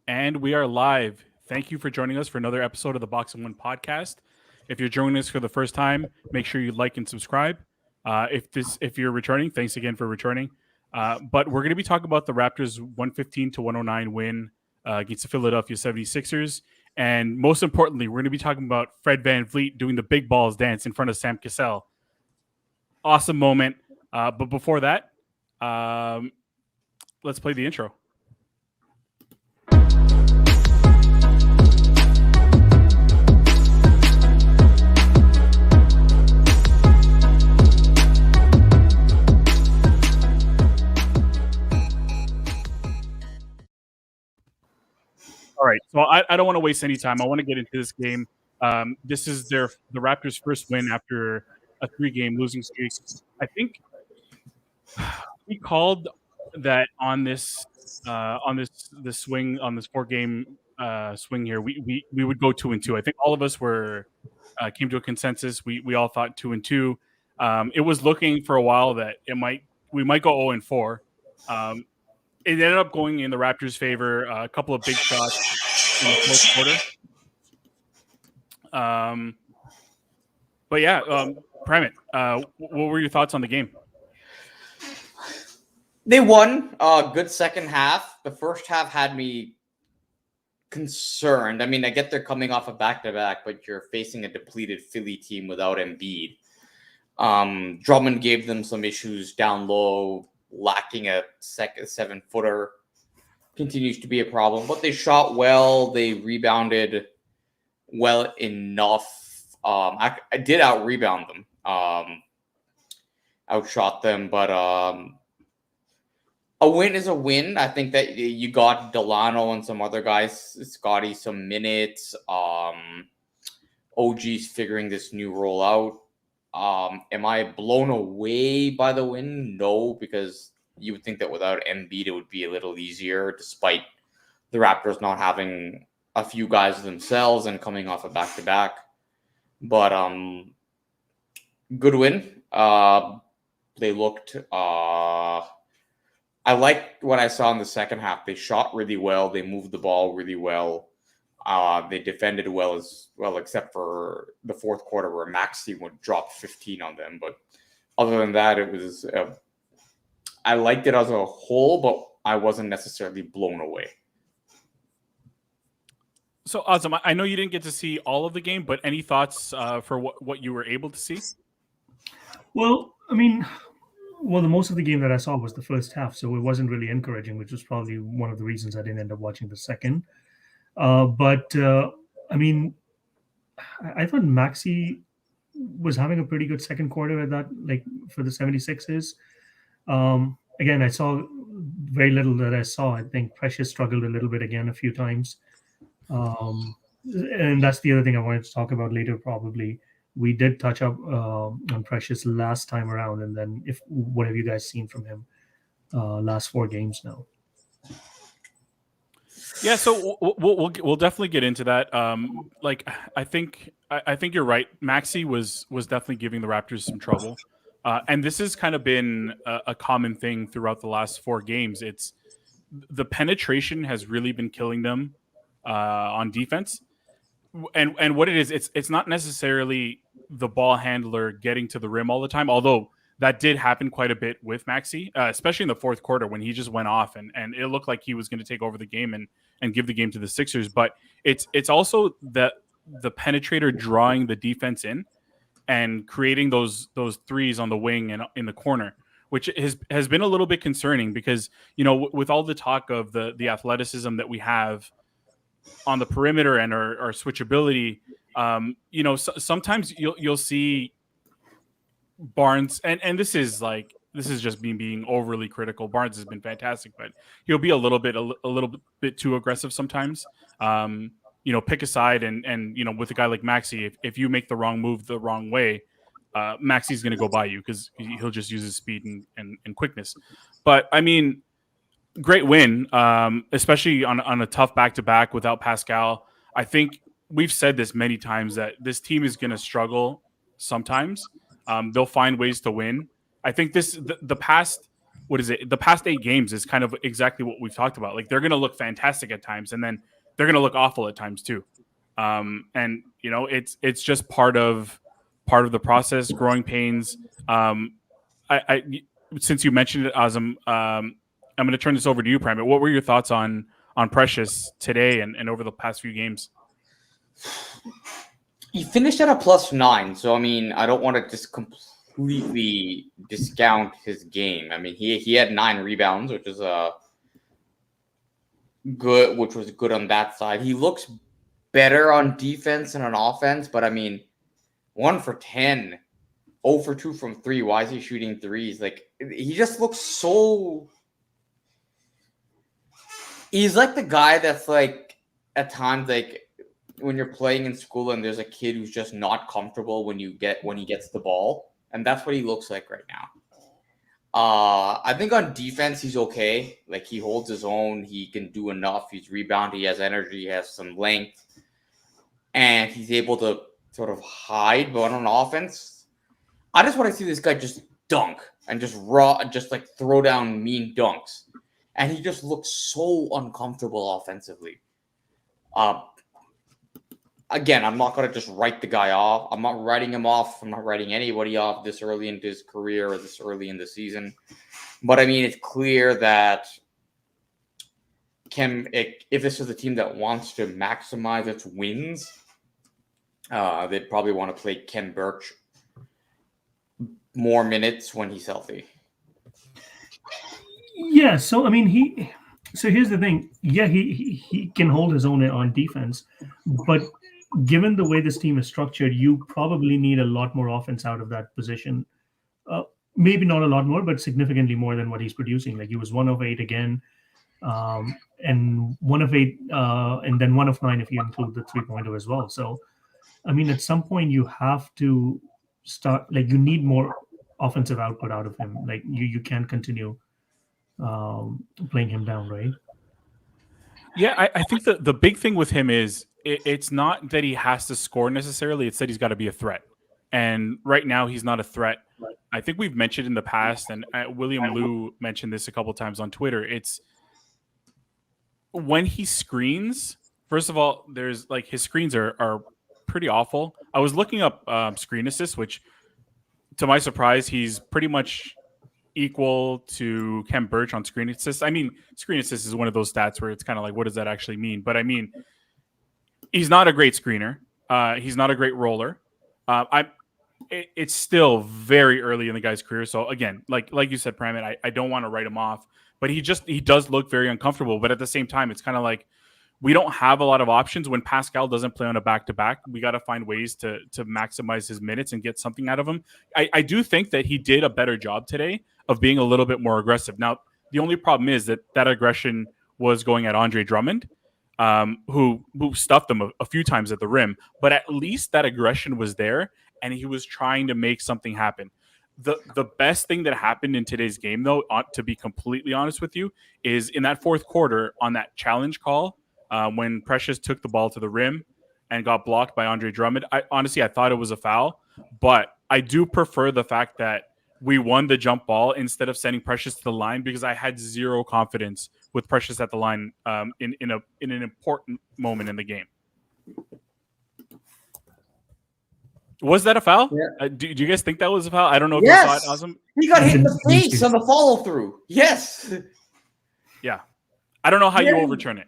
And we are live. Thank you for joining us for another episode of the Box and One podcast. If you're joining us for the first time, make sure you like and subscribe. If you're returning, thanks again for returning. But we're going to be talking about the Raptors 115 to 109 win against the Philadelphia 76ers. And most importantly, we're going to be talking about Fred VanVleet doing the big balls dance in front of Sam Cassell. Awesome moment. But before that, let's play the intro. All right, so I don't want to waste any time. I want to get into this game. This is the Raptors' first win after a 3-game losing streak. I think we called that on this swing on this 4-game swing here. We would go 2-2. I think all of us came to a consensus. We all thought 2-2. It was looking for a while that we might go 0-4. It ended up going in the Raptors' favor. A couple of big shots in the fourth quarter. But yeah, Primate, what were your thoughts on the game? They won a good second half. The first half had me concerned. I mean, I get they're coming off a back-to-back, but you're facing a depleted Philly team without Embiid. Drummond gave them some issues down low. Lacking a 7-footer continues to be a problem, but they shot well. They rebounded well enough. I did out-rebound them, outshot them, but a win is a win. I think that you got Delano and some other guys, Scotty, some minutes. OG's figuring this new role out. Am I blown away by the win? No, because you would think that without Embiid, it would be a little easier, despite the Raptors not having a few guys themselves and coming off a back-to-back. But good win. They looked. I liked what I saw in the second half. They shot really well. They moved the ball really well. They defended well as well, except for the fourth quarter where Maxey would drop 15 on them. But other than that, it was I liked it as a whole, but I wasn't necessarily blown away. So, Azam, I know you didn't get to see all of the game, but any thoughts for what you were able to see? Well, I mean, the most of the game that I saw was the first half, so it wasn't really encouraging, which was probably one of the reasons I didn't end up watching the second. But I mean, I thought Maxey was having a pretty good second quarter at that, like for the 76ers. Again, I saw very little that I saw. I think Precious struggled a little bit again a few times. And that's the other thing I wanted to talk about later, probably. We did touch up on Precious last time around. And then what have you guys seen from him last 4 games now? Yeah, so we'll definitely get into that. I think you're right. Maxey was definitely giving the Raptors some trouble, and this has kind of been a common thing throughout the last 4 games. It's the penetration has really been killing them on defense, and what it is, it's not necessarily the ball handler getting to the rim all the time, although that did happen quite a bit with Maxey, especially in the fourth quarter when he just went off and it looked like he was going to take over the game and give the game to the Sixers. But it's also the penetrator drawing the defense in and creating those threes on the wing and in the corner, which has been a little bit concerning because, you know, with all the talk of the athleticism that we have on the perimeter and our switchability, you know, sometimes you'll see Barnes, and this is just me being overly critical. Barnes has been fantastic, but he'll be a little bit too aggressive sometimes. You know, pick a side, and you know, with a guy like Maxey, if you make the wrong move the wrong way, Maxey's going to go by you because he'll just use his speed and quickness. But I mean, great win, especially on a tough back-to-back without Pascal. I think we've said this many times that this team is going to struggle sometimes. They'll find ways to win. I think the past what is it? The past 8 games is kind of exactly what we've talked about. Like they're going to look fantastic at times, and then they're going to look awful at times too. And you know, it's just part of the process, growing pains. I since you mentioned it, Azam, I'm going to turn this over to you, Primate. What were your thoughts on Precious today and over the past few games? He finished at a +9, so I mean, I don't want to just completely discount his game. I mean, he had 9 rebounds, which is good, which was good on that side. He looks better on defense and on offense, but I mean, 1 for 10, 0 for 2 from 3. Why is he shooting threes? Like, he just looks so. He's like the guy that's like at times like when you're playing in school and there's a kid who's just not comfortable when he gets the ball, and that's what he looks like right now. I think on defense he's okay. Like he holds his own, he can do enough. He's rebounding, he has energy, he has some length, and he's able to sort of hide. But on offense, I just want to see this guy just dunk and just like throw down mean dunks, and he just looks so uncomfortable offensively. Again, I'm not going to just write the guy off. I'm not writing him off. I'm not writing anybody off this early into his career or this early in the season. But, I mean, it's clear that if this is a team that wants to maximize its wins, they'd probably want to play Ken Birch more minutes when he's healthy. Yeah, so, I mean, so here's the thing. Yeah, he can hold his own on defense, but given the way this team is structured, you probably need a lot more offense out of that position. Maybe not a lot more, but significantly more than what he's producing. Like he was 1 of 8 again, and 1 of 8, and then 1 of 9 if you include the 3-pointer as well. So, I mean, at some point you have to start. Like you need more offensive output out of him. Like you can't continue playing him down, right? Yeah, I think the big thing with him is it's not that he has to score necessarily. It's that he's got to be a threat. And right now he's not a threat. I think we've mentioned in the past, and William Liu mentioned this a couple times on Twitter. It's when he screens, first of all, there's like his screens are pretty awful. I was looking up screen assists, which to my surprise, he's pretty much equal to Ken Birch on screen assists. I mean, screen assists is one of those stats where it's kind of like, what does that actually mean? But I mean, he's not a great screener. He's not a great roller. It's still very early in the guy's career. So again, like you said, Primate, I don't want to write him off, but he does look very uncomfortable. But at the same time, it's kind of like we don't have a lot of options when Pascal doesn't play on a back-to-back. We got to find ways to maximize his minutes and get something out of him. I do think that he did a better job today of being a little bit more aggressive. Now, the only problem is that aggression was going at Andre Drummond, who stuffed him a few times at the rim. But at least that aggression was there, and he was trying to make something happen. The best thing that happened in today's game, though, to be completely honest with you, is in that fourth quarter on that challenge call, when Precious took the ball to the rim and got blocked by Andre Drummond. I thought it was a foul, but I do prefer the fact that we won the jump ball instead of sending Precious to the line, because I had zero confidence with Precious at the line in an important moment in the game. Was that a foul? Yeah. Do you guys think that was a foul? I don't know if Yes. you saw it, Awesome. He got hit in the face on the follow through. Yes. Yeah. I don't know how you overturn it.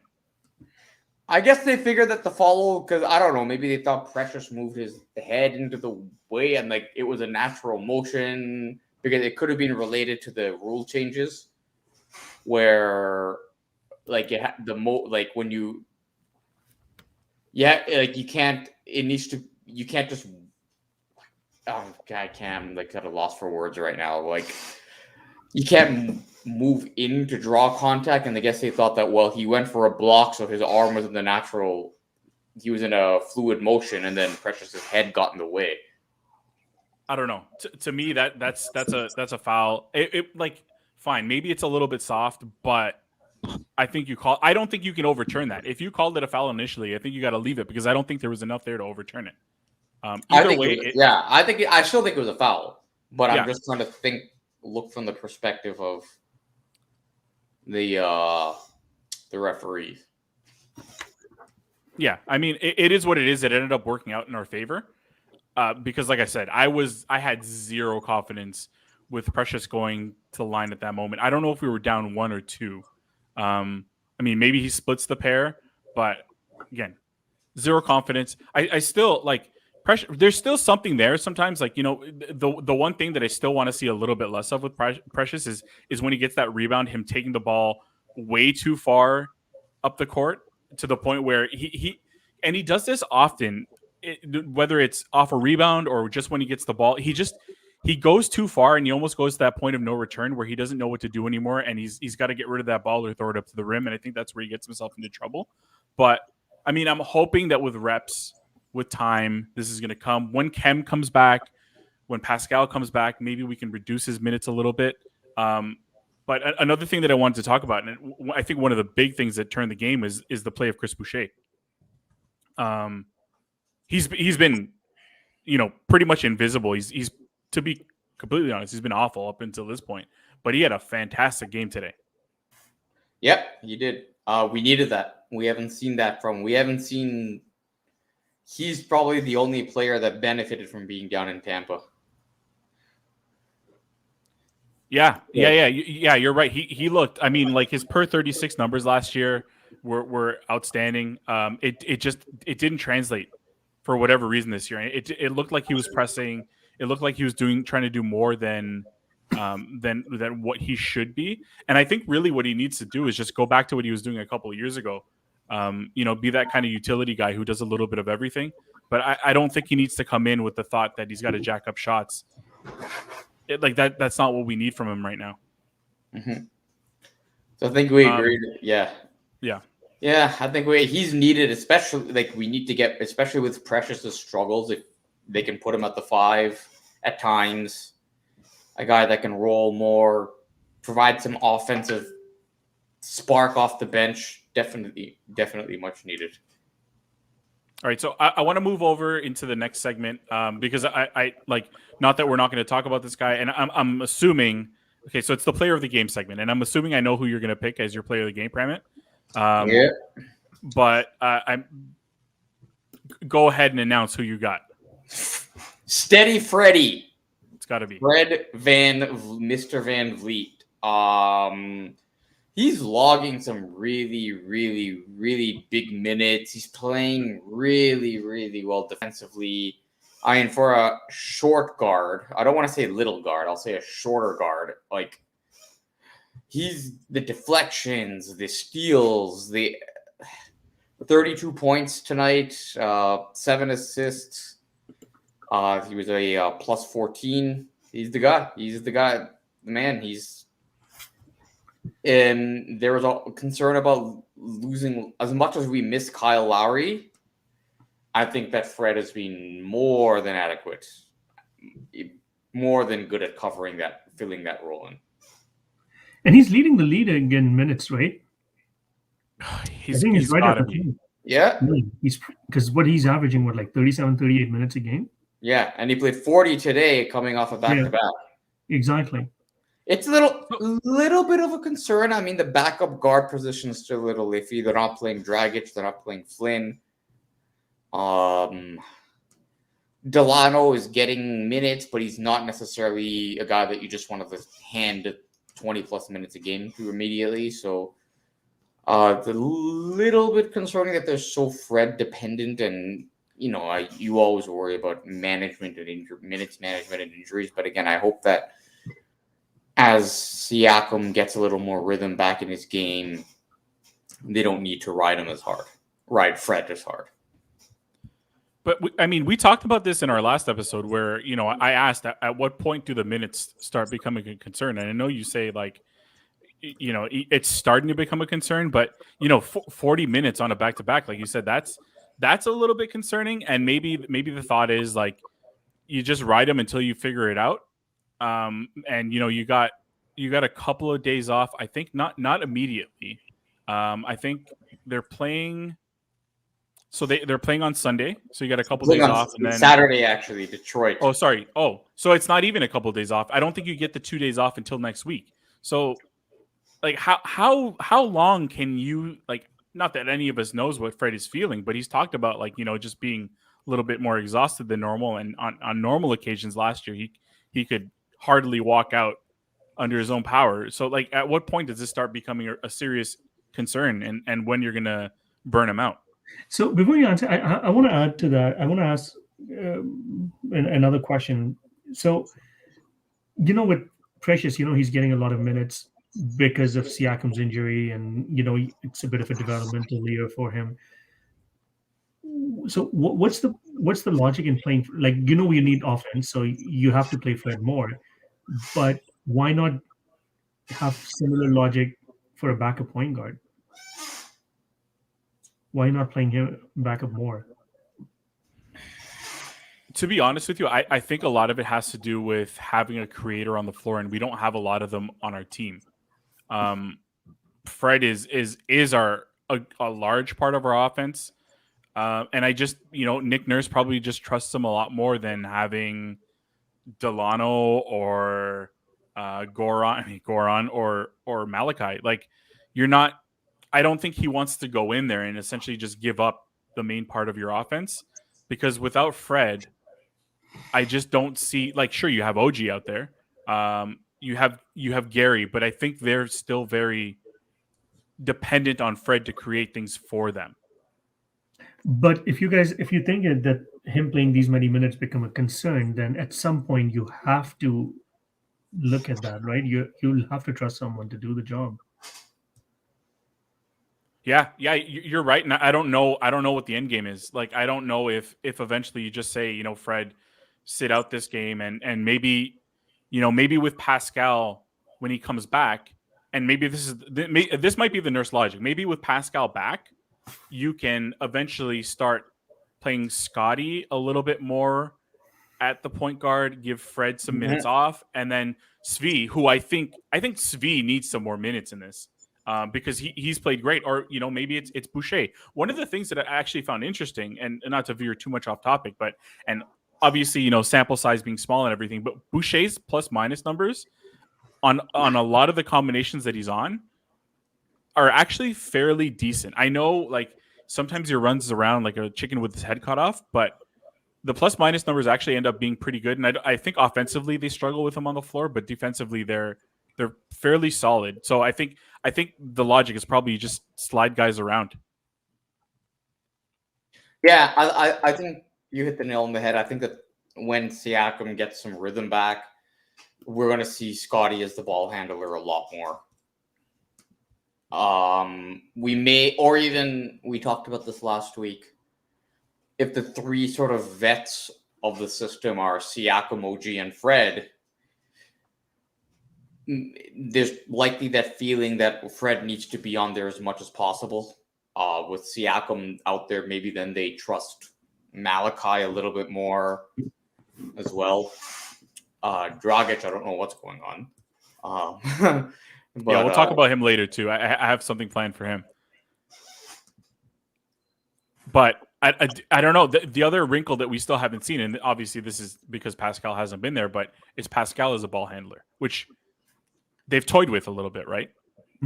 I guess they figured that the follow, because I don't know, maybe they thought Precious moved his head into the way and like it was a natural motion, because it could have been related to the rule changes where like it like when you like you can't just I can't like at a loss for words right now. Like you can't move in to draw contact, and I guess they thought that, well, he went for a block, so his arm was in the natural. He was in a fluid motion, and then Precious's head got in the way. I don't know. To me, that's a foul. It like fine, maybe it's a little bit soft, but I think I don't think you can overturn that. If you called it a foul initially, I think you got to leave it, because I don't think there was enough there to overturn it. I still think it was a foul, but I'm just trying to look from the perspective of the referees. Yeah, I mean, it is what it is. It ended up working out in our favor because, like I said, I had zero confidence with Precious going to the line at that moment. I don't know if we were down 1 or 2. I mean, maybe he splits the pair, but again, zero confidence. I still like pressure. There's still something there sometimes. Like, the one thing that I still want to see a little bit less of with Precious is when he gets that rebound, him taking the ball way too far up the court to the point where he does this often, whether it's off a rebound or just when he gets the ball, he goes too far and he almost goes to that point of no return where he doesn't know what to do anymore, and he's got to get rid of that ball or throw it up to the rim, and I think that's where he gets himself into trouble. But I mean, I'm hoping that with reps, with time, this is going to come. When Kem comes back, when Pascal comes back, maybe we can reduce his minutes a little bit. But another thing that I wanted to talk about, and I think one of the big things that turned the game is the play of Chris Boucher. He's been, pretty much invisible. He's to be completely honest, he's been awful up until this point. But he had a fantastic game today. Yep, he did. We needed that. We haven't seen that from. We haven't seen. He's probably the only player that benefited from being down in Tampa. Yeah. You're right. He looked. I mean, like his per 36 numbers last year were outstanding. It didn't translate for whatever reason this year. It looked like he was pressing. It looked like he was trying to do more than what he should be. And I think really what he needs to do is just go back to what he was doing a couple of years ago. Be that kind of utility guy who does a little bit of everything. But I don't think he needs to come in with the thought that he's got to jack up shots. That's not what we need from him right now. Mm-hmm. So I think we agreed. Yeah. I think he's needed, especially we need to get, especially with Precious's struggles, if they can put him at the 5 at times, a guy that can roll more, provide some offensive spark off the bench. Definitely much needed. All right, so I want to move over into the next segment because I like, not that we're not going to talk about this guy, and I'm assuming, okay, so it's the player of the game segment, and I'm assuming I know who you're going to pick as your player of the game, Pramit. Yeah. But I'm go ahead and announce who you got. Steady Freddy. It's got to be Mr. VanVleet. He's logging some really, really, really big minutes. He's playing really, really well defensively. I mean, for a short guard, I don't want to say little guard. I'll say a shorter guard. Like, he's the deflections, the steals, the 32 points tonight, 7 assists. He was a plus 14. He's the guy. The man. And there was a concern about losing. As much as we miss Kyle Lowry, I think that Fred has been more than adequate, more than good at filling that role in. And he's leading the league in minutes, right? He's right gotta at the team. Yeah. Because what he's averaging, 37, 38 minutes a game? Yeah, and he played 40 today coming off a back-to-back. Exactly. It's a little bit of a concern. I mean, the backup guard position is still a little iffy. They're not playing Dragic. They're not playing Flynn. Delano is getting minutes, but he's not necessarily a guy that you just want to hand 20-plus minutes a game to immediately. So it's a little bit concerning that they're so Fred-dependent, and you always worry about minutes management and injuries. But again, I hope that as Siakam gets a little more rhythm back in his game, they don't need to ride Fred as hard. But we talked about this in our last episode where, I asked at what point do the minutes start becoming a concern? And I know you say it's starting to become a concern, but 40 minutes on a back-to-back, like you said, that's a little bit concerning. And maybe the thought is you just ride them until you figure it out. And you got a couple of days off. I think not immediately. I think they're playing. So they're playing on Sunday. So you got a couple days off, and then Saturday, actually, Detroit. Oh, sorry. Oh, so it's not even a couple of days off. I don't think you get the 2 days off until next week. So like how long can you like? Not that any of us knows what Fred is feeling, but he's talked about like just being a little bit more exhausted than normal, and on normal occasions last year he could hardly walk out under his own power. So like, at what point does this start becoming a serious concern, and when you're gonna burn him out? So before you answer, I want to add to that. I want to ask another question. So, with Precious, he's getting a lot of minutes because of Siakam's injury, and it's a bit of a developmental year for him. So, what's the logic in playing? Like, you need offense, so you have to play Fred more. But why not have similar logic for a backup point guard? Why not playing him backup more? To be honest with you, I think a lot of it has to do with having a creator on the floor, and we don't have a lot of them on our team. Fred is a large part of our offense, and I just Nick Nurse probably just trusts him a lot more than having Delano or Goran or Malachi. Like, you're not. I don't think he wants to go in there and essentially just give up the main part of your offense, because without Fred, I just don't see, like, sure, you have OG out there. You have Gary, but I think they're still very dependent on Fred to create things for them. But if you think that him playing these many minutes become a concern, then at some point you have to look at that, right? You'll have to trust someone to do the job. Yeah, you're right. And I don't know what the end game is. Like, I don't know if eventually you just say, Fred, sit out this game, and maybe, maybe with Pascal when he comes back, and maybe this might be the Nurse logic. Maybe with Pascal back, you can eventually start playing Scotty a little bit more at the point guard, give Fred some minutes off, and then Svi, who I think Svi needs some more minutes in this. Because he's played great, or maybe it's Boucher. One of the things that I actually found interesting, and not to veer too much off topic, and obviously sample size being small and everything, but Boucher's plus minus numbers on a lot of the combinations that he's on are actually fairly decent. I know, like, sometimes he runs around like a chicken with his head cut off, but the plus minus numbers actually end up being pretty good. And I think offensively they struggle with him on the floor, but defensively they're fairly solid. So I think the logic is probably just slide guys around. Yeah, I think you hit the nail on the head. I think that when Siakam gets some rhythm back, we're going to see Scotty as the ball handler a lot more. We may, or even we talked about this last week, if the three sort of vets of the system are Siakam, OG, and Fred, there's likely that feeling that Fred needs to be on there as much as possible. With Siakam out there, maybe then they trust Malachi a little bit more as well. Dragic, I don't know what's going on. But, yeah, we'll talk about him later too. I have something planned for him. But I don't know. The other wrinkle that we still haven't seen, and obviously this is because Pascal hasn't been there, but it's Pascal as a ball handler, which they've toyed with a little bit, right?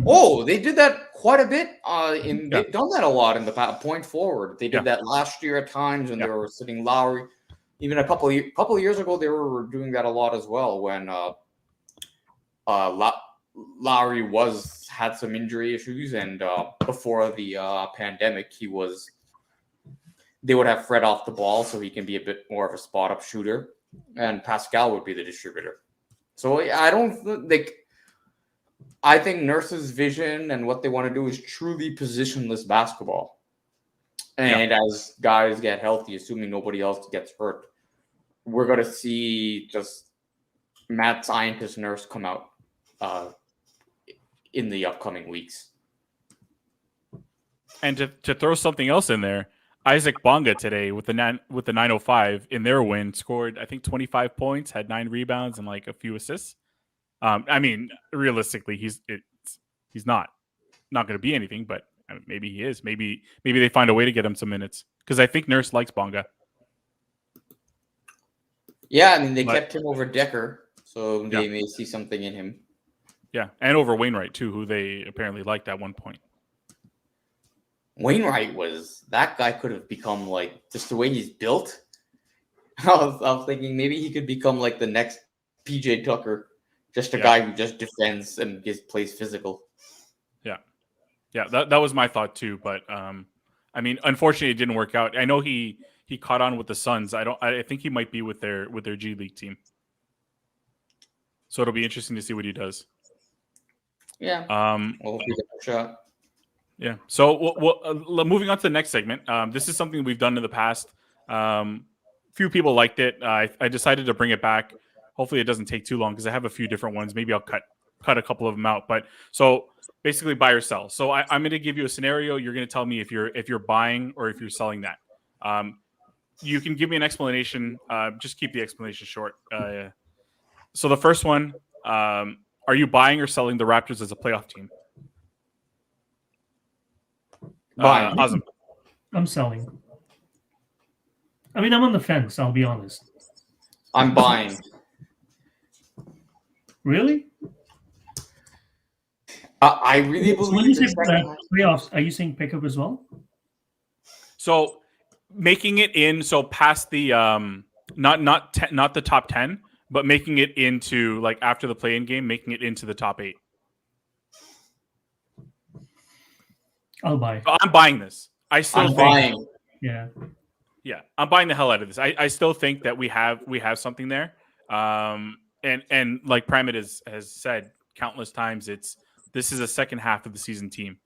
Oh, they did that quite a bit. They've done that a lot in the point forward. They did that last year at times, and they were sitting Lowry. Even a couple of years ago, they were doing that a lot as well when Lowry had some injury issues, and before the pandemic, they would have Fred off the ball so he can be a bit more of a spot up shooter, and Pascal would be the distributor. So I think Nurse's vision and what they want to do is truly positionless basketball. And as guys get healthy, assuming nobody else gets hurt, we're going to see just mad scientist Nurse come out in the upcoming weeks. And to throw something else in there, Isaac Bonga today with the 905 in their win scored, I think, 25 points, had 9 rebounds and like a few assists. I mean, realistically, he's not going to be anything, but maybe he is. Maybe they find a way to get him some minutes, because I think Nurse likes Bonga. Yeah, I mean, they kept him over Decker, so they may see something in him. Yeah, and over Wainwright too, who they apparently liked at one point. Wainwright that guy could have become like just the way he's built. I was thinking maybe he could become like the next PJ Tucker, just a guy who just defends and plays physical. Yeah, that was my thought too. But I mean, unfortunately, it didn't work out. I know he caught on with the Suns. I think he might be with their G League team. So it'll be interesting to see what he does. Yeah. We'll give it a shot. Yeah. So moving on to the next segment. This is something we've done in the past. Few people liked it. I decided to bring it back. Hopefully, it doesn't take too long because I have a few different ones. Maybe I'll cut a couple of them out. But so basically, buy or sell. So I'm going to give you a scenario. You're going to tell me if you're buying or if you're selling that. You can give me an explanation. Just keep the explanation short. So the first one, are you buying or selling the Raptors as a playoff team? Buying. Awesome. I'm selling. I mean, I'm on the fence. I'll be honest. I'm buying. Really? I really So when believe you say playoffs, are you saying pickup as well? So making it in, so past the not the top 10, but making it into like after the play-in game, making it into the top 8. I'll buy. So I'm buying this. I'm think buying. Yeah, I'm buying the hell out of this. I still think that we have something there. And like Primate has said countless times, this is a second half of the season team,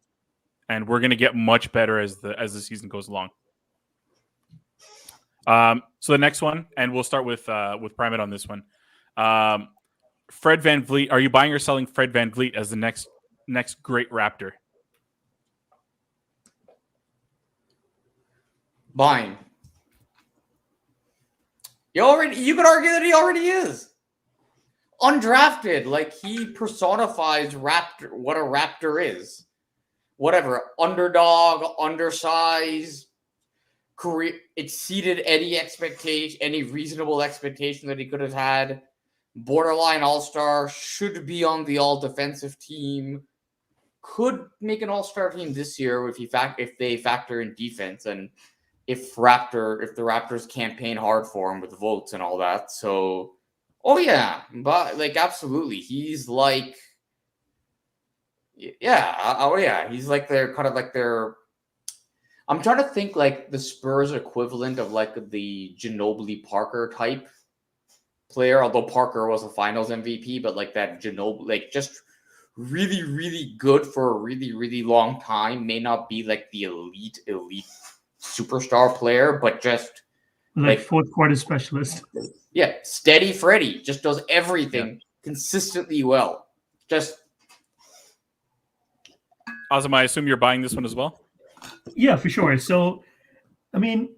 and we're going to get much better as the season goes along. So the next one, and we'll start with Primate on this one. Fred VanVleet, are you buying or selling Fred VanVleet as the next great Raptor? Buying. You could argue that he already is. Undrafted, like he personifies Raptor, what a Raptor is. Whatever, underdog, undersized, exceeded any reasonable expectation that he could have had. Borderline all-star, should be on the all-defensive team. Could make an all-star team this year if they factor in defense and if the Raptors campaign hard for him with votes and all that. So, but like absolutely, he's like, he's like their kind of like their. I'm trying to think like the Spurs equivalent of like the Ginobili Parker type player, although Parker was a Finals MVP, but like that Ginobili, like just really, really good for a really, really long time. May not be like the elite superstar player, but just like fourth quarter specialist. Yeah, steady Freddy just does everything consistently well. Just Azam, I assume you're buying this one as well? Yeah, for sure. So, I mean,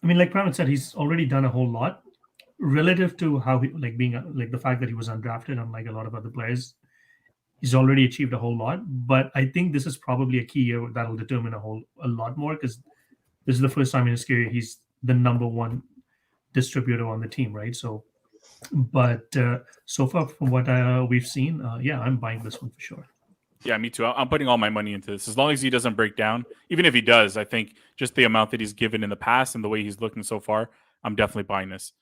like Pramit said, he's already done a whole lot relative to how he being like the fact that he was undrafted, unlike a lot of other players. He's already achieved a whole lot, but I think this is probably a key year that'll determine a lot more because this is the first time in his career he's the number one distributor on the team, right? So, but so far from what we've seen, I'm buying this one for sure. Yeah, me too. I'm putting all my money into this. As long as he doesn't break down, even if he does, I think just the amount that he's given in the past and the way he's looking so far, I'm definitely buying this.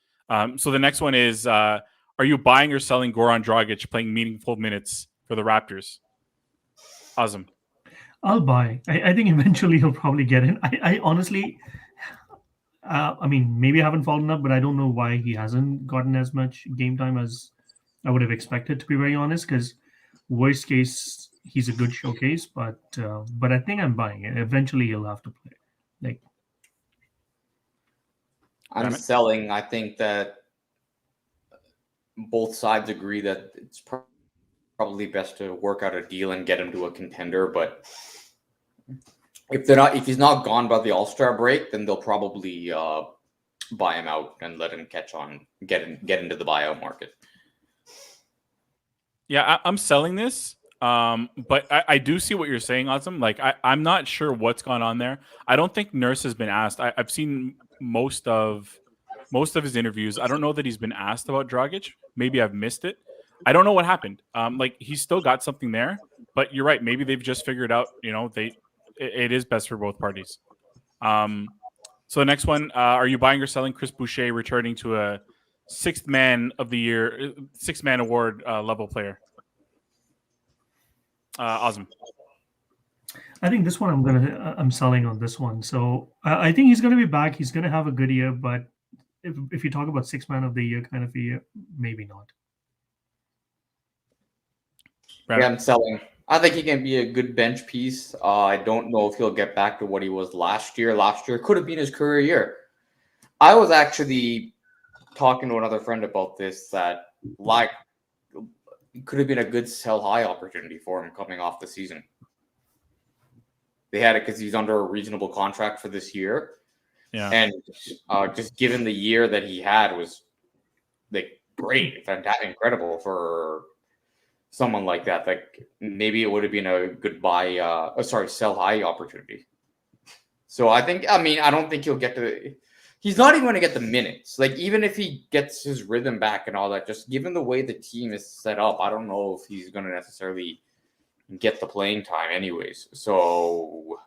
So the next one is, are you buying or selling Goran Dragic playing meaningful minutes for the Raptors? Awesome. I'll buy. I think eventually he'll probably get in. I honestly, I mean, maybe I haven't followed up, but I don't know why he hasn't gotten as much game time as I would have expected, to be very honest, because worst case, he's a good showcase, but I think I'm buying it. Eventually he'll have to play. Like, I'm selling. I think that both sides agree that it's probably best to work out a deal and get him to a contender. But if he's not gone by the All-Star break, then they'll probably buy him out and let him catch on, get into the buyout market. Yeah, I'm selling this. But I do see what you're saying, Azam. Like, I'm not sure what's gone on there. I don't think Nurse has been asked. I've seen most of his interviews. I don't know that he's been asked about Dragic. Maybe I've missed it. I don't know what happened. Like he's still got something there, but you're right. Maybe they've just figured out, it is best for both parties. So the next one, are you buying or selling Chris Boucher returning to a sixth man award level player? Awesome. I think this one I'm selling on this one. So I think he's gonna be back. He's gonna have a good year, but if you talk about sixth man of the year kind of a year, maybe not. Yeah, I'm selling. I think he can be a good bench piece. I don't know if he'll get back to what he was last year. Last year could have been his career year. I was actually talking to another friend about this, that like it could have been a good sell high opportunity for him coming off the season. They had it because he's under a reasonable contract for this year. Yeah. And just given the year that he had was like great, fantastic, incredible for someone like that. Like maybe it would have been a good sell high opportunity. So I don't think he'll get to. He's not even going to get the minutes. Like even if he gets his rhythm back and all that, just given the way the team is set up, I don't know if he's going to necessarily get the playing time anyways. So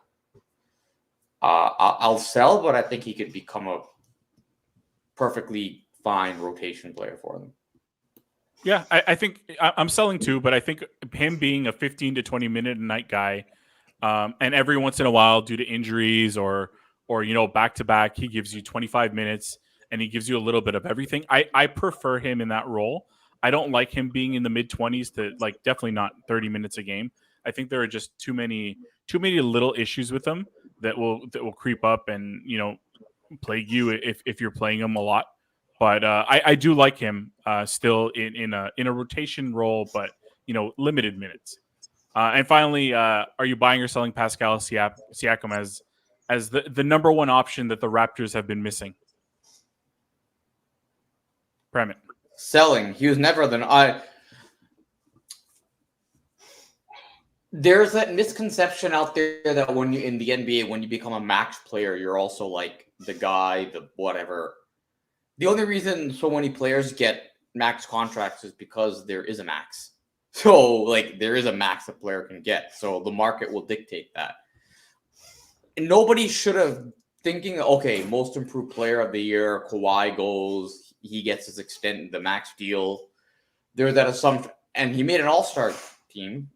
I'll sell, but I think he could become a perfectly fine rotation player for them. Yeah, I think I'm selling too, but I think him being a 15 to 20 minute a night guy, and every once in a while due to injuries or back to back, he gives you 25 minutes and he gives you a little bit of everything. I prefer him in that role. I don't like him being in the mid 20s to definitely not 30 minutes a game. I think there are just too many little issues with him that will creep up and plague you if you're playing him a lot. But I do like him still in a rotation role, but limited minutes. And finally, are you buying or selling Pascal Siakam as the number one option that the Raptors have been missing? Premit. Selling. He was never There's that misconception out there that when you in the NBA, when you become a max player, you're also like the guy, the whatever. The only reason so many players get max contracts is because there is a max. So there is a max a player can get. So the market will dictate that. And nobody should have thinking, okay, most improved player of the year, Kawhi goes, he gets his extend the max deal. There's that assumption, and he made an all-star team.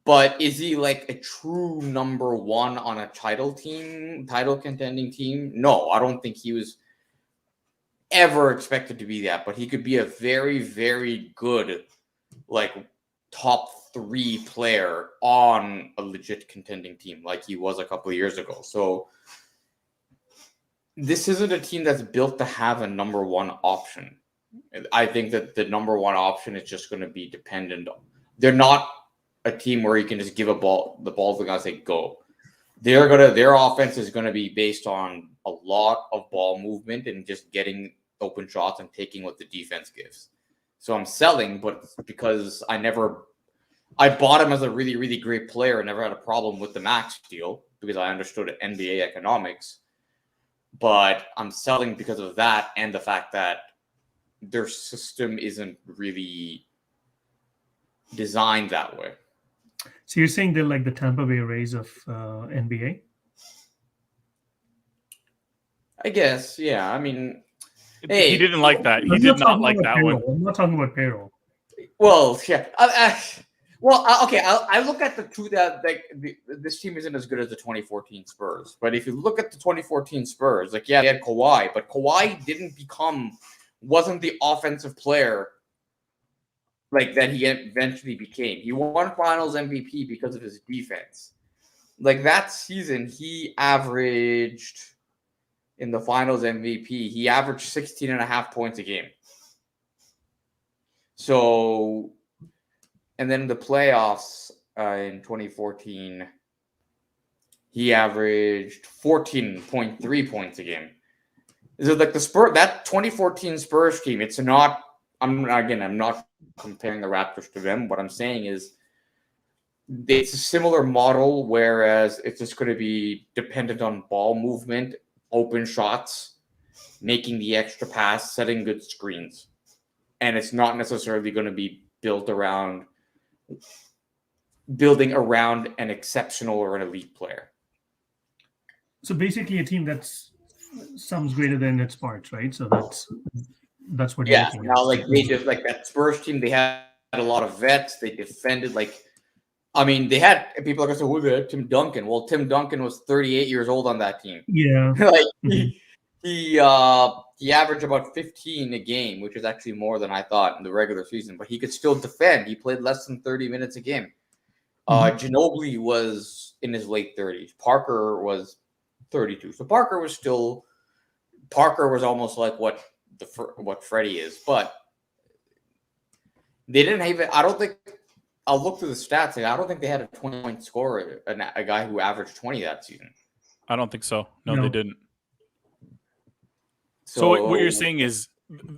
But is he a true number one on a title contending team? No, I don't think he was ever expected to be that, but he could be a very, very good top 3 player on a legit contending team like he was a couple of years ago. So this isn't a team that's built to have a number one option. I think that the number one option is just going to be dependent. They're not a team where you can just give the ball to the guys, say go. Their offense is going to be based on a lot of ball movement and just getting open shots and taking what the defense gives. So I'm selling, but because I bought him as a really, really great player and never had a problem with the max deal because I understood NBA economics. But I'm selling because of that and the fact that their system isn't really designed that way. So you're saying they're like the Tampa Bay Rays of NBA? I guess, yeah. I mean, he didn't like that. He did not like that one. I'm not talking about payroll. Well, yeah. Okay. I look at the two that this team isn't as good as the 2014 Spurs. But if you look at the 2014 Spurs, they had Kawhi, but Kawhi wasn't the offensive player that he eventually became. He won Finals MVP because of his defense. That season, he averaged in the Finals MVP, he averaged 16.5 points a game. So, and then in the playoffs in 2014, he averaged 14.3 points a game. So the Spurs, that 2014 Spurs team, it's not. I'm not comparing the Raptors to them. What I'm saying is, it's a similar model, whereas it's just going to be dependent on ball movement, open shots, making the extra pass, setting good screens. and it's not necessarily going to be building around an exceptional or an elite player. So basically, a team that's sums greater than its parts, right? So that's what you're looking now at. like they just like that Spurs team, they had a lot of vets. They defended they had people like I said, well, they had Tim Duncan. Well, Tim Duncan was 38 years old on that team. Yeah. He averaged about 15 a game, which is actually more than I thought in the regular season, but he could still defend. He played less than 30 minutes a game. Ginobili was in his late 30s. Parker was 32. So Parker was almost like what Freddie is, but they didn't even. I don't think. I'll look through the stats. I don't think they had a 20-point scorer, a guy who averaged 20 that season. I don't think so. No, they didn't. So what you're saying is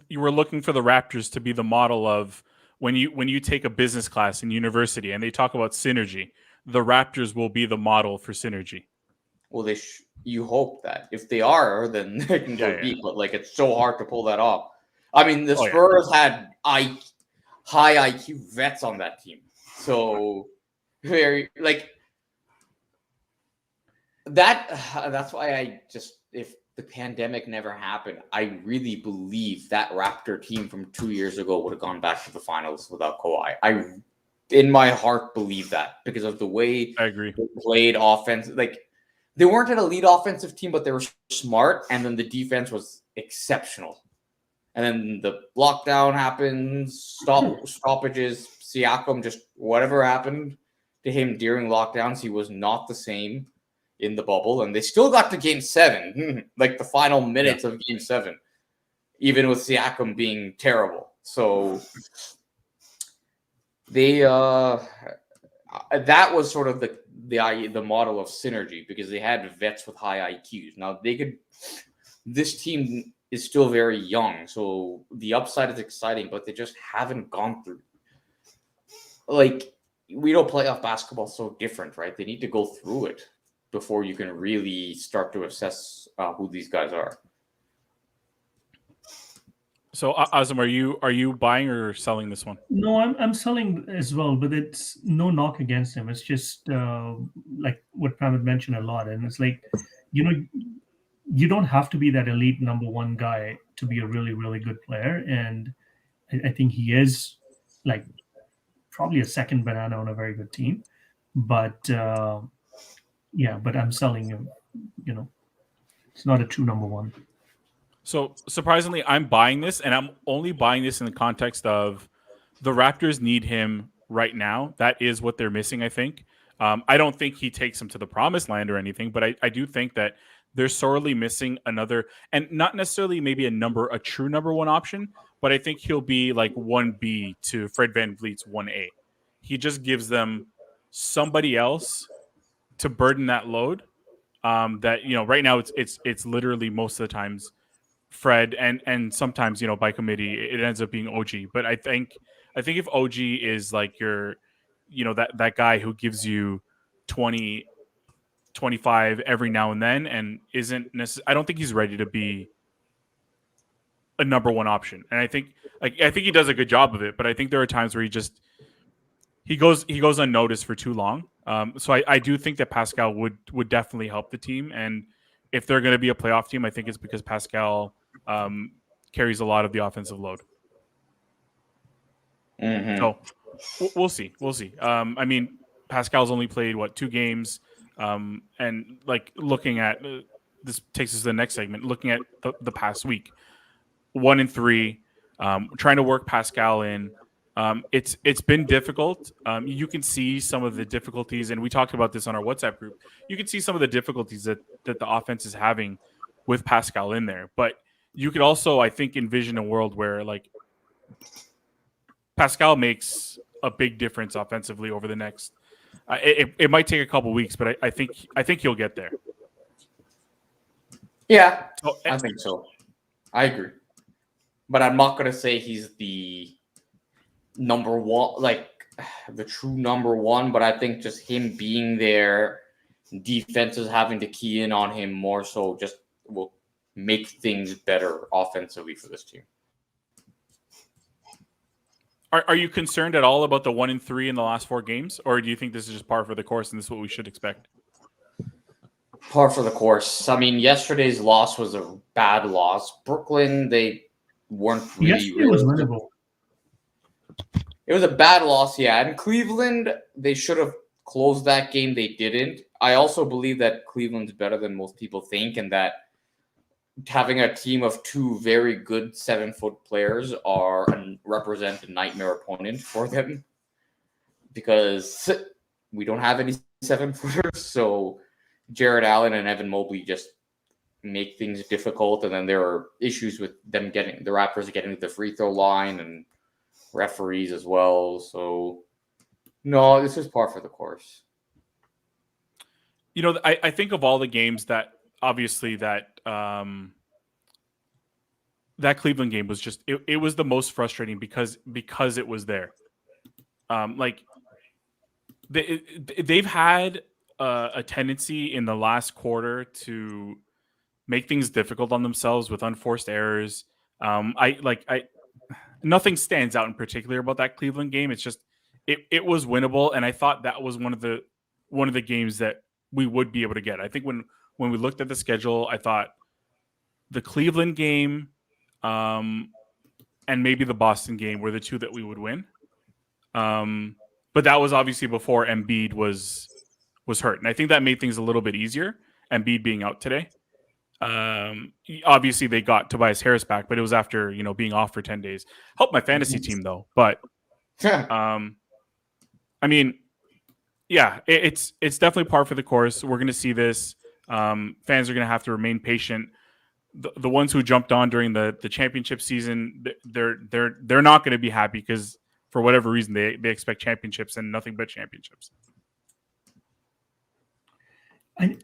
you were looking for the Raptors to be the model of when you take a business class in university and they talk about synergy, the Raptors will be the model for synergy. Well, you hope that if they are, then they can go deep. But it's so hard to pull that off. I mean, the Spurs had high IQ vets on that team, so very that's why if the pandemic never happened, I really believe that Raptor team from 2 years ago would have gone back to the finals without Kawhi. I, in my heart, believe that because of the way I agree. they played offense. They weren't an elite offensive team, but they were smart, and then the defense was exceptional. And then the lockdown happens, stoppages, Siakam, just whatever happened to him during lockdowns, he was not the same in the bubble, and they still got to Game 7, the final minutes of Game 7, even with Siakam being terrible. So they that was sort of the model of synergy because they had vets with high IQs. Now this team is still very young, so the upside is exciting, but they just haven't gone through. We know playoff basketball is so different, right? They need to go through it before you can really start to assess who these guys are. So, Azam, are you buying or selling this one? No, I'm selling as well, but it's no knock against him. It's just like what Pam had mentioned a lot, and it's you don't have to be that elite number one guy to be a really, really good player, and I think he is probably a second banana on a very good team, but but I'm selling him. It's not a true number one. So surprisingly, I'm buying this, and I'm only buying this in the context of the Raptors need him right now. That is what they're missing, I think. I don't think he takes them to the promised land or anything, but I do think that they're sorely missing another, and not necessarily maybe a true number one option, but I think he'll be like 1B to Fred VanVleet's 1A. He just gives them somebody else to burden that load. That right now it's literally most of the times Fred and sometimes by committee it ends up being OG. But I think if OG is like your that guy who gives you 20, 25 every now and then and isn't necessarily, I don't think he's ready to be a number one option. And I think he does a good job of it, but I think there are times where he goes unnoticed for too long. So I do think that Pascal would definitely help the team, and if they're going to be a playoff team, I think it's because Pascal carries a lot of the offensive load. Mm-hmm. So we'll see. I mean, Pascal's only played 2 games, and looking at this takes us to the next segment. Looking at the past week, 1-3, trying to work Pascal in. It's been difficult. You can see some of the difficulties, and we talked about this on our WhatsApp group. You can see some of the difficulties that the offense is having with Pascal in there. But you could also, I think, envision a world where Pascal makes a big difference offensively over the next. It might take a couple weeks, but I think he'll get there. Yeah, I think so. I agree, but I'm not going to say he's the number one, the true number one, but I think just him being there, defenses having to key in on him more so just will make things better offensively for this team. Are you concerned at all about the 1-3 in the last 4 games, or do you think this is just par for the course and this is what we should expect? Par for the course. I mean, yesterday's loss was a bad loss. Brooklyn, they weren't Yesterday was winnable. It was a bad loss, yeah. And Cleveland, they should have closed that game. They didn't. I also believe that Cleveland's better than most people think, and that having a team of 2 very good 7-foot players represent a nightmare opponent for them, because we don't have any 7-footers. So Jared Allen and Evan Mobley just make things difficult, and then there are issues with them the Raptors getting to the free throw line and referees as well. So no, this is par for the course. You know, I think of all the games that obviously that Cleveland game was just it was the most frustrating because it was there. Like they've had a tendency in the last quarter to make things difficult on themselves with unforced errors. Nothing stands out in particular about that Cleveland game. It's just it was winnable, and I thought that was one of the games that we would be able to get. I think when we looked at the schedule, I thought the Cleveland game and maybe the Boston game were the 2 that we would win. But that was obviously before Embiid was hurt, and I think that made things a little bit easier. Embiid being out today. Obviously they got Tobias Harris back, but it was after being off for 10 days. Helped my fantasy team though, but I mean, yeah, it's definitely par for the course. We're going to see this. Fans are going to have to remain patient. The ones who jumped on during the championship season, they're not going to be happy because for whatever reason they expect championships and nothing but championships.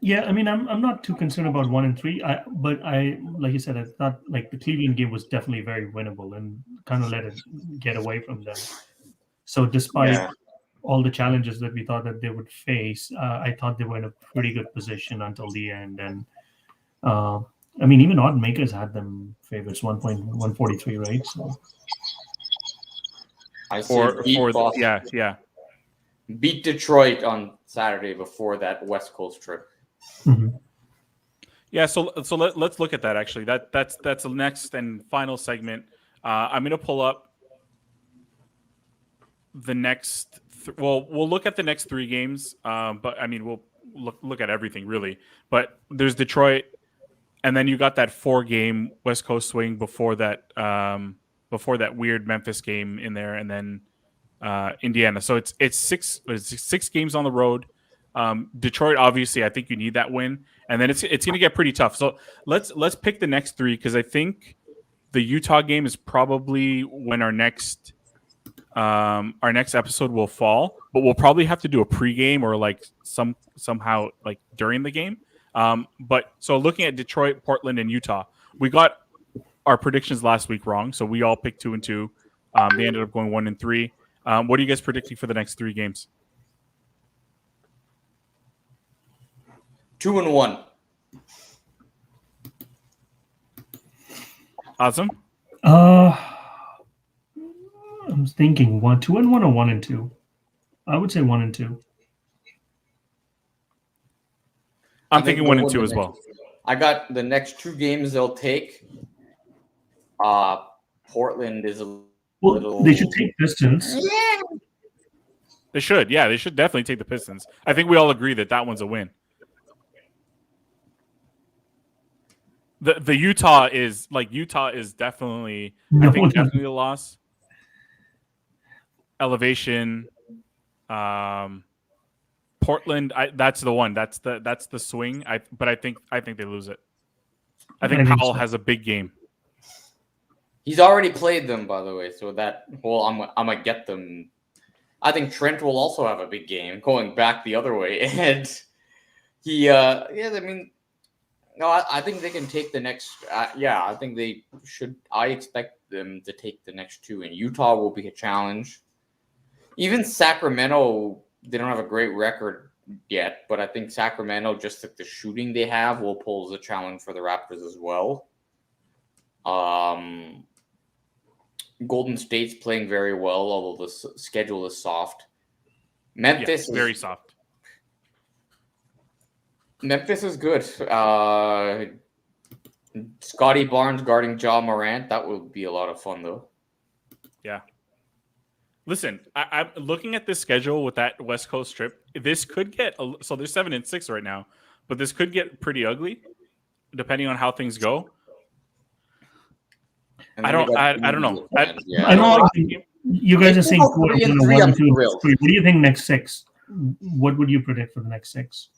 Yeah, I mean, I'm not too concerned about 1-3. But like you said, I thought like the Cleveland game was definitely very winnable and kind of let it get away from them. So despite all the challenges that we thought that they would face, I thought they were in a pretty good position until the end. And I mean, even odd makers had them favorites 1.143, right? So beat Detroit on Saturday before that West Coast trip. Mm-hmm. Yeah, so let's look at that. Actually, that's the next and final segment. I'm going to pull up the next. We'll look at the next 3 games. But I mean, we'll look at everything really. But there's Detroit, and then you got that 4-game West Coast swing before that weird Memphis game in there, and then Indiana. So it's 6 games on the road. Detroit, obviously, I think you need that win, and then it's going to get pretty tough. So let's pick the next 3 because I think the Utah game is probably when our next episode will fall, but we'll probably have to do a pregame or like somehow like during the game. But so looking at Detroit, Portland, and Utah, we got our predictions last week wrong, so we all picked 2 and 2. They ended up going 1 and 3. What are you guys predicting for the next 3 games? 2 and 1. Awesome. I'm thinking 2 and 1 or 1 and 2. I would say 1 and 2. I'm thinking 1 and 2 as well. I got the next 2 games they'll take. Portland is they should take Pistons. Yeah. They should. Yeah, they should definitely take the Pistons. I think we all agree that one's a win. The Utah is definitely definitely a loss. Elevation, Portland. That's the one. That's the swing. But I think they lose it. I think Powell has a big game. He's already played them, by the way. So that whole I'm gonna get them. I think Trent will also have a big game, going back the other way, and he. I mean. No, I think they can take the next. I think they should. I expect them to take the next 2, and Utah will be a challenge. Even Sacramento, they don't have a great record yet, but I think Sacramento, just like the shooting they have, will pose a challenge for the Raptors as well. Golden State's playing very well, although the schedule is soft. Memphis is very soft. Memphis is good. Scotty Barnes guarding Ja Morant. That would be a lot of fun, though. Yeah. Listen, I'm looking at this schedule with that West Coast trip. This could get so they're 7-6 right now, but this could get pretty ugly, depending on how things go. I don't know. Yeah. I know you guys are saying 1, 2, 3. What do you think next 6? What would you predict for the next 6?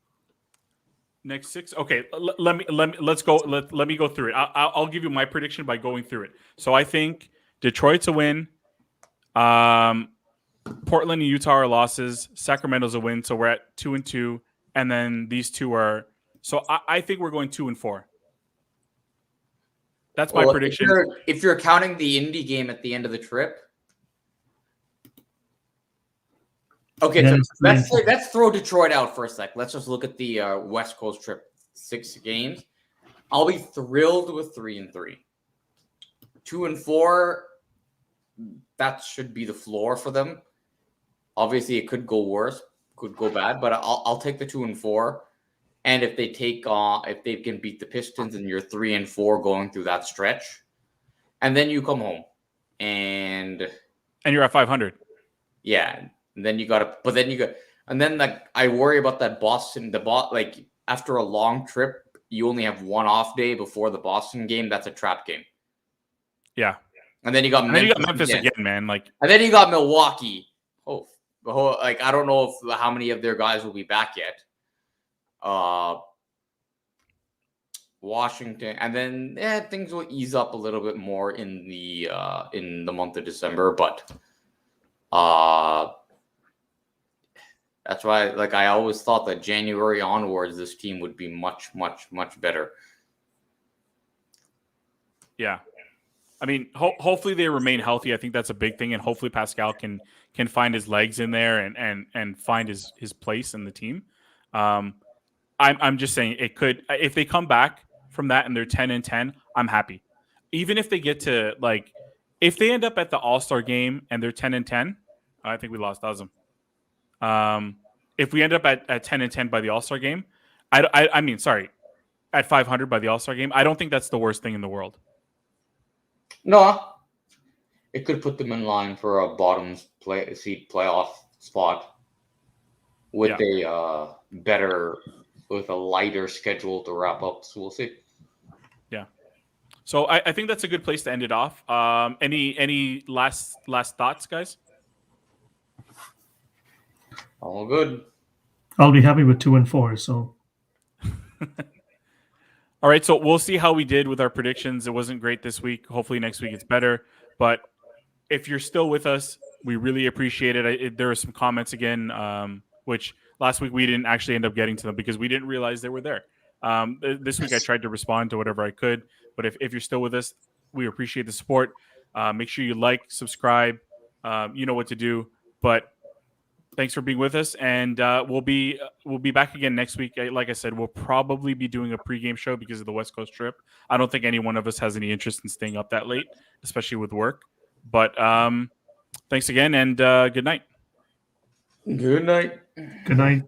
Next 6. Okay, let's go. Let me go through it. I'll give you my prediction by going through it. So I think Detroit's a win. Portland and Utah are losses. Sacramento's a win. So we're at 2-2, and then these two are. So I think we're going 2-4. That's my prediction. If you're counting the Indy game at the end of the trip. Okay, so let's throw Detroit out for a sec. Let's just look at the West Coast trip. 6 games. I'll be thrilled with 3-3. 2-4. That should be the floor for them. Obviously, it could go worse, could go bad, but I'll take the 2-4. And if they if they can beat the Pistons, and you're 3-4 going through that stretch, and then you come home, and you're at 500. Yeah, and then I worry about that Boston. Like after a long trip, you only have one off day before the Boston game. That's a trap game. Yeah. And then you got Memphis again, man. Like, and then you got Milwaukee. Like I don't know how many of their guys will be back yet. Washington, and then things will ease up a little bit more in the month of December, but that's why, like, I always thought that January onwards, this team would be much, much, much better. Yeah. I mean, hopefully they remain healthy. I think that's a big thing, and hopefully Pascal can find his legs in there and find his place in the team. I'm just saying it could, if they come back from that and they're 10-10, I'm happy. Even if they get to, like, if they end up at the All-Star game and they're 10-10, I think we lost Azam. If we end up at 10-10 by the All-Star game, I mean, sorry, at 500 by the All-Star game, I don't think that's the worst thing in the world. No, it could put them in line for a bottom seed playoff spot with with a lighter schedule to wrap up. So we'll see. Yeah. So I think that's a good place to end it off. Any last thoughts, guys? All good. I'll be happy with 2-4. So. All right, so we'll see how we did with our predictions. It wasn't great this week. Hopefully next week it's better. But if you're still with us, we really appreciate it. There are some comments again, which last week we didn't actually end up getting to them because we didn't realize they were there. This week I tried to respond to whatever I could. But if you're still with us, we appreciate the support. Make sure you like, subscribe. You know what to do. But thanks for being with us, and we'll be back again next week. Like I said, we'll probably be doing a pregame show because of the West Coast trip. I don't think any one of us has any interest in staying up that late, especially with work. But thanks again, and good night. Good night. Good night.